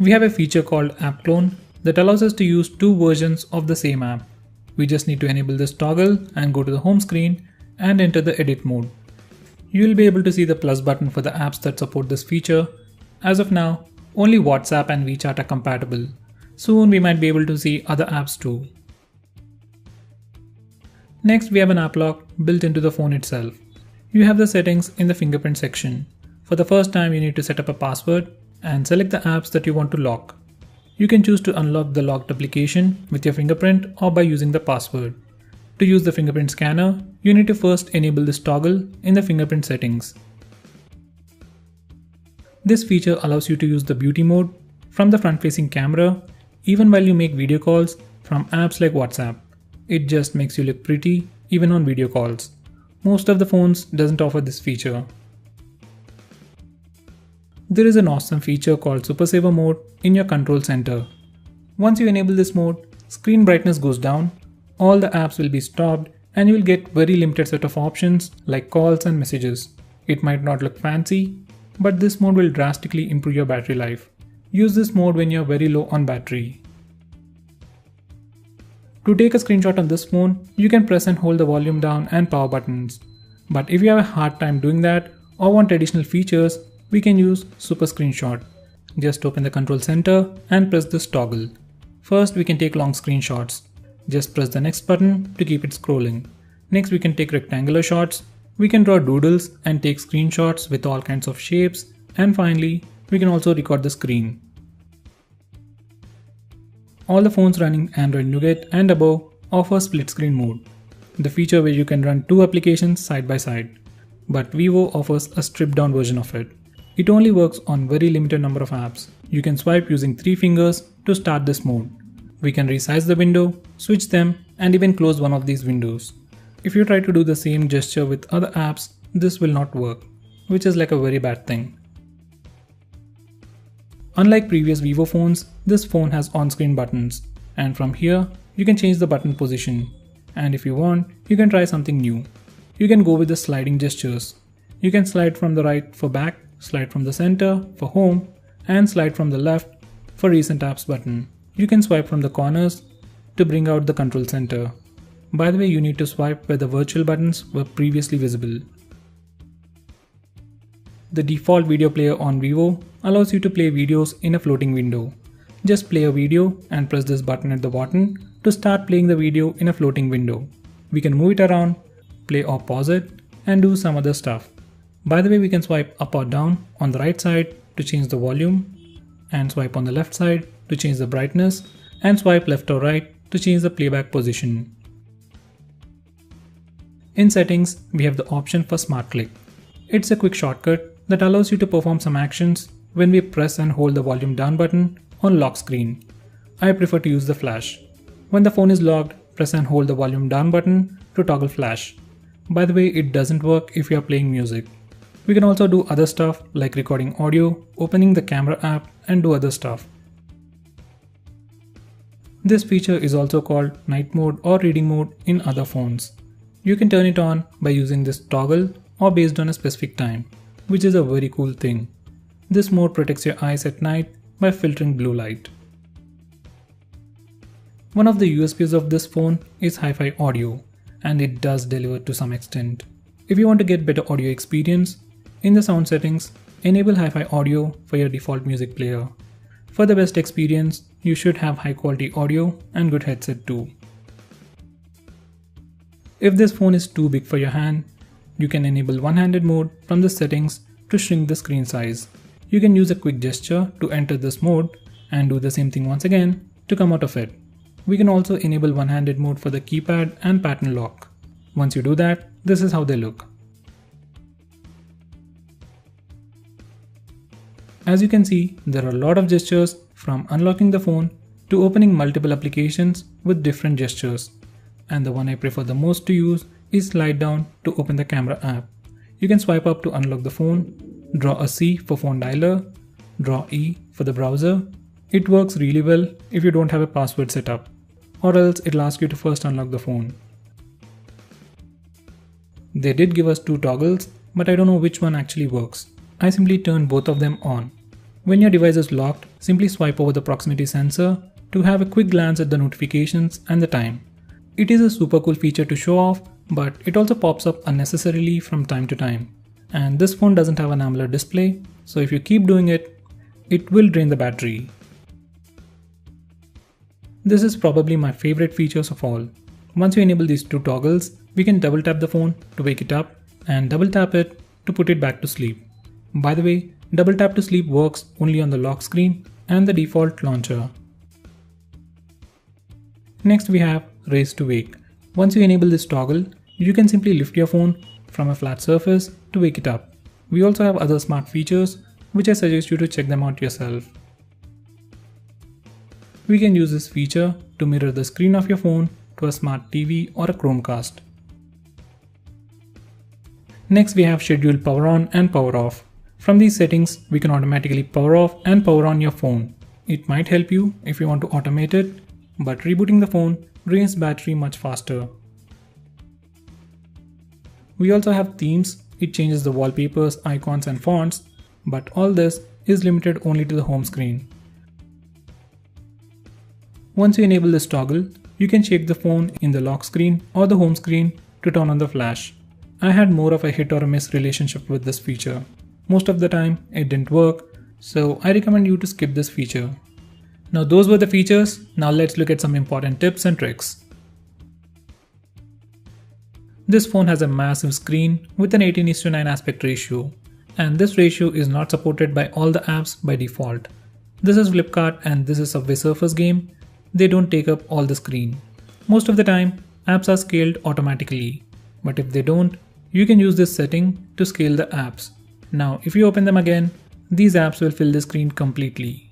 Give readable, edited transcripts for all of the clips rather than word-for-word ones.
We have a feature called App Clone that allows us to use two versions of the same app. We just need to enable this toggle and go to the home screen and enter the edit mode. You will be able to see the plus button for the apps that support this feature. As of now, only WhatsApp and WeChat are compatible. Soon we might be able to see other apps too. Next, we have an app lock built into the phone itself. You have the settings in the fingerprint section. For the first time, you need to set up a password and select the apps that you want to lock. You can choose to unlock the locked application with your fingerprint or by using the password. To use the fingerprint scanner, you need to first enable this toggle in the fingerprint settings. This feature allows you to use the beauty mode from the front-facing camera even while you make video calls from apps like WhatsApp. It just makes you look pretty even on video calls. Most of the phones doesn't offer this feature. There is an awesome feature called Super Saver mode in your control center. Once you enable this mode, screen brightness goes down, all the apps will be stopped, and you will get very limited set of options like calls and messages. It might not look fancy, but this mode will drastically improve your battery life. Use this mode when you are very low on battery. To take a screenshot on this phone, you can press and hold the volume down and power buttons. But if you have a hard time doing that or want additional features, we can use Super Screenshot. Just open the control center and press this toggle. First, we can take long screenshots. Just press the next button to keep it scrolling. Next, we can take rectangular shots. We can draw doodles and take screenshots with all kinds of shapes. And finally, we can also record the screen. All the phones running Android Nougat and above offer split screen mode, the feature where you can run two applications side by side. But Vivo offers a stripped down version of it. It only works on very limited number of apps. You can swipe using 3 fingers to start this mode. We can resize the window, switch them, and even close one of these windows. If you try to do the same gesture with other apps, this will not work, which is like a very bad thing. Unlike previous Vivo phones, this phone has on-screen buttons, and from here, you can change the button position. And if you want, you can try something new. You can go with the sliding gestures. You can slide from the right for back, slide from the center for home, and slide from the left for recent apps button. You can swipe from the corners to bring out the control center. By the way, you need to swipe where the virtual buttons were previously visible. The default video player on Vivo allows you to play videos in a floating window. Just play a video and press this button at the bottom to start playing the video in a floating window. We can move it around, play or pause it, and do some other stuff. By the way, we can swipe up or down on the right side to change the volume, and swipe on the left side to change the brightness, and swipe left or right to change the playback position. In settings, we have the option for Smart Click. It's a quick shortcut that allows you to perform some actions when we press and hold the volume down button on lock screen. I prefer to use the flash. When the phone is locked, press and hold the volume down button to toggle flash. By the way, it doesn't work if you are playing music. We can also do other stuff like recording audio, opening the camera app, and do other stuff. This feature is also called night mode or reading mode in other phones. You can turn it on by using this toggle or based on a specific time, which is a very cool thing. This mode protects your eyes at night by filtering blue light. One of the USPs of this phone is hi-fi audio, and it does deliver to some extent. If you want to get better audio experience, in the sound settings, enable hi-fi audio for your default music player. For the best experience, you should have high quality audio and good headset too. If this phone is too big for your hand, you can enable one-handed mode from the settings to shrink the screen size. You can use a quick gesture to enter this mode and do the same thing once again to come out of it. We can also enable one-handed mode for the keypad and pattern lock. Once you do that, this is how they look. As you can see, there are a lot of gestures from unlocking the phone to opening multiple applications with different gestures. And the one I prefer the most to use is slide down to open the camera app. You can swipe up to unlock the phone, draw a C for phone dialer, draw E for the browser. It works really well if you don't have a password set up, or else it'll ask you to first unlock the phone. They did give us 2 toggles, but I don't know which one actually works. I simply turn both of them on. When your device is locked, simply swipe over the proximity sensor to have a quick glance at the notifications and the time. It is a super cool feature to show off, but it also pops up unnecessarily from time to time. And this phone doesn't have an AMOLED display, so if you keep doing it, it will drain the battery. This is probably my favorite features of all. Once you enable these two toggles, we can double tap the phone to wake it up and double tap it to put it back to sleep. By the way, double tap to sleep works only on the lock screen and the default launcher. Next we have raise to wake. Once you enable this toggle, you can simply lift your phone from a flat surface to wake it up. We also have other smart features which I suggest you to check them out yourself. We can use this feature to mirror the screen of your phone to a smart TV or a Chromecast. Next we have schedule power on and power off. From these settings, we can automatically power off and power on your phone. It might help you if you want to automate it, but rebooting the phone drains battery much faster. We also have themes. It changes the wallpapers, icons and fonts, but all this is limited only to the home screen. Once you enable this toggle, you can shake the phone in the lock screen or the home screen to turn on the flash. I had more of a hit or a miss relationship with this feature. Most of the time it didn't work, so I recommend you to skip this feature. Now those were the features. Now let's look at some important tips and tricks. This phone has a massive screen with an 18:9 aspect ratio, and this ratio is not supported by all the apps by default. This is Flipkart and this is Subway Surfers game. They don't take up all the screen. Most of the time, apps are scaled automatically, but if they don't, you can use this setting to scale the apps. Now, if you open them again, these apps will fill the screen completely.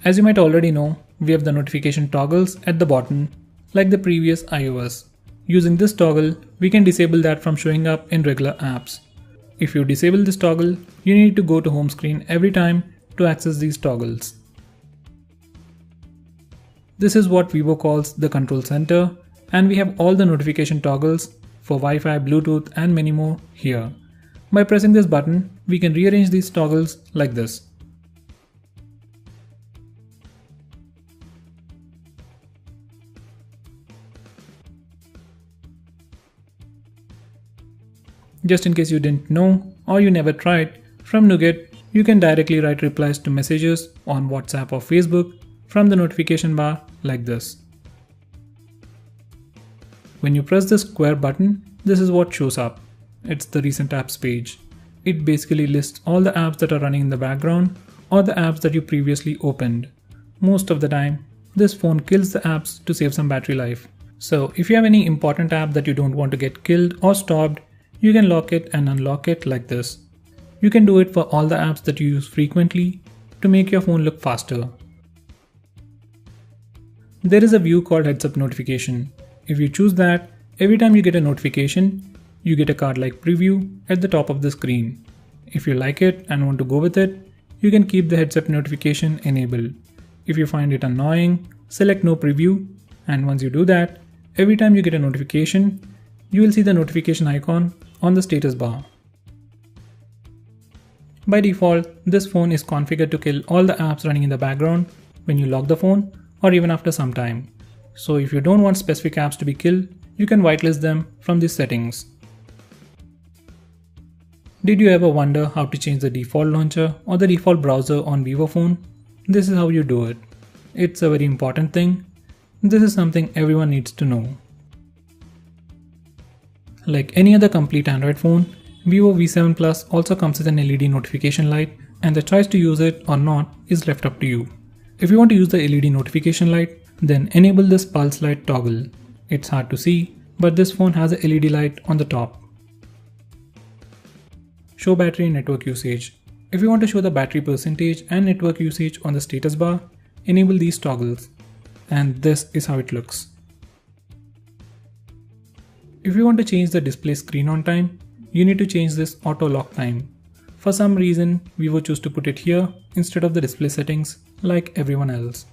As you might already know, we have the notification toggles at the bottom, like the previous iOS. Using this toggle, we can disable that from showing up in regular apps. If you disable this toggle, you need to go to home screen every time to access these toggles. This is what Vivo calls the control center, and we have all the notification toggles for Wi-Fi, Bluetooth and many more here. By pressing this button, we can rearrange these toggles like this. Just in case you didn't know or you never tried, from Nougat, you can directly write replies to messages on WhatsApp or Facebook from the notification bar like this. When you press the square button, this is what shows up. It's the recent apps page. It basically lists all the apps that are running in the background or the apps that you previously opened. Most of the time, this phone kills the apps to save some battery life. So if you have any important app that you don't want to get killed or stopped, you can lock it and unlock it like this. You can do it for all the apps that you use frequently to make your phone look faster. There is a view called Heads Up Notification. If you choose that, every time you get a notification, you get a card-like preview at the top of the screen. If you like it and want to go with it, you can keep the Heads Up notification enabled. If you find it annoying, select No Preview, and once you do that, every time you get a notification, you will see the notification icon on the status bar. By default, this phone is configured to kill all the apps running in the background when you lock the phone or even after some time. So if you don't want specific apps to be killed, you can whitelist them from these settings. Did you ever wonder how to change the default launcher or the default browser on Vivo phone? This is how you do it. It's a very important thing. This is something everyone needs to know. Like any other complete Android phone, Vivo V7 Plus also comes with an LED notification light, and the choice to use it or not is left up to you. If you want to use the LED notification light, then enable this pulse light toggle. It's hard to see, but this phone has a LED light on the top. Show battery and network usage. If you want to show the battery percentage and network usage on the status bar, enable these toggles. And this is how it looks. If you want to change the display screen on time, you need to change this auto lock time. For some reason, Vivo chose to put it here instead of the display settings like everyone else.